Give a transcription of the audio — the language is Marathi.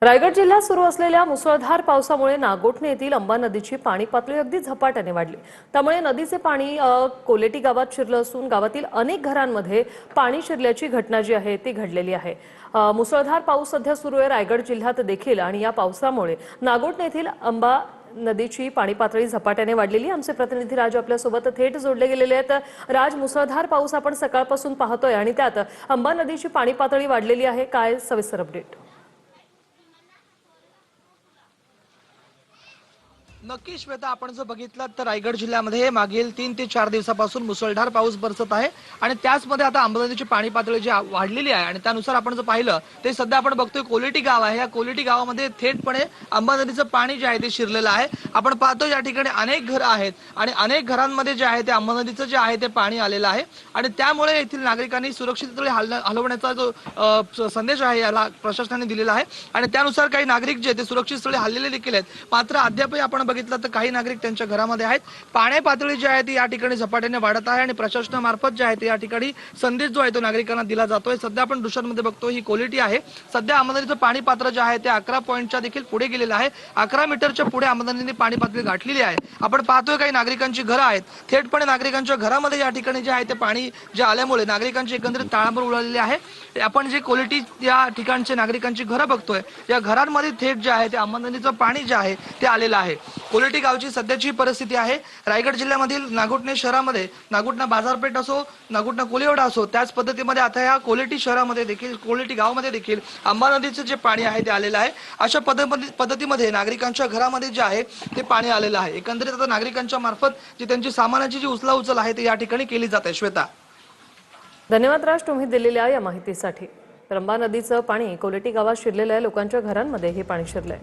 रायगड जिल्ह्यात सुरू असलेल्या मुसळधार पावसामुळे नागोठणे येथील अंबा नदीची पाणी पातळी अगदी झपाट्याने वाढली। त्यामुळे नदीचे पाणी कोलेटी गावात शिरलं असून गावातील अनेक घरांमध्ये पाणी शिरल्याची घटना जी आहे ती घडलेली आहे। मुसळधार पाऊस सध्या सुरू आहे रायगड जिल्ह्यात देखील आणि या पावसामुळे नागोठणे येथील अंबा नदीची पाणी पातळी झपाट्याने वाढलेली। आमचे प्रतिनिधी राज आपल्या सोबत थेट जोडले गेलेले आहेत। राज, मुसळधार पाऊस आपण सकाळपासून पाहतोय आणि त्यात अंबा नदीची पाणी पातळी वाढलेली आहे, काय सविस्तर अपडेट? नक्की श्वेता, आपण जर बघितलं तर रायगड जिल्ह्यामध्ये मागील 3 ते 4 दिवसापासून मुसळधार पाऊस बरसत आहे आणि त्याचमध्ये आता अंबा नदीची पाणी पातळी जी वाढलेली आहे आणि त्यानुसार आपण जर पाहिलं ते सध्या आपण बघतोय कोलेटी गाव आहे। या कोलेटी गावामध्ये थेटपणे अंबा नदीचं पाणी जे आहे ते शिरलेलं आहे। आपण पाहतो या ठिकाणी अनेक घरं आहेत आणि अनेक घरांमध्ये जे आहे ते अंबा नदीचं जे आहे ते पाणी आलेलं आहे आणि त्यामुळे येथील नागरिकांनी सुरक्षित स्थळी हलवण्याचा जो संदेश आहे याला प्रशासनाने दिलेला आहे आणि त्यानुसार काही नागरिक जे ते सुरक्षित स्थळी हललेले देखील आहेत। मात्र अद्यापही आपण बघितलं तर काही नागरिक त्यांच्या घरामध्ये आहेत। पाणी पातळी जी आहे ती या ठिकाणी झपाट्याने वाढत आहे आणि प्रशासनामार्फत जे आहे ते या ठिकाणी संदेश जो आहे तो नागरिकांना दिला जातोय। सध्या आपण दृश्यांमध्ये बघतो ही क्वालिटी आहे। सध्या अंबा नदीचं पाणी पात्र जे आहे ते 11 पॉईंटच्या देखील पुढे गेलेलं आहे। 11 मीटरच्या पुढे अंबा नदीने पाणी पातळी गाठलेली आहे। आपण पाहतोय काही नागरिकांची घरं आहेत, थेटपणे नागरिकांच्या घरामध्ये या ठिकाणी जे आहे ते पाणी जे आल्यामुळे नागरिकांची एकंदरीत ताळाबळ उडालेली आहे। आपण जे क्वालिटी या ठिकाणचे नागरिकांची घरं बघतोय या घरांमध्ये थेट जे आहे ते अंबा नदीचं पाणी जे आहे ते आलेलं आहे। कोलेटी गावची सध्याची परिस्थिती आहे। रायगड जिल्ह्यामधील नागोठणे शहरामध्ये नागोठणा बाजारपेठ असो, नागोठणा कोलिवडा असो, त्याच पद्धतीमध्ये आता या कोलेटी शहरामध्ये देखील कोलेटी गावामध्ये देखील अंबा नदीचं जे पाणी आहे ते आलेलं आहे। अशा पद्धतीमध्ये नागरिकांच्या घरामध्ये जे आहे ते पाणी आलेलं आहे। एकंदरीत आता नागरिकांच्या मार्फत जी त्यांची सामानाची जी उचल आहे ते या ठिकाणी केली जाते। श्वेता, धन्यवाद राज, तुम्ही दिलेल्या या माहितीसाठी। अंबा नदीचं पाणी कोलेटी गावात शिरलेलं आहे, लोकांच्या घरांमध्ये हे पाणी शिरलंय।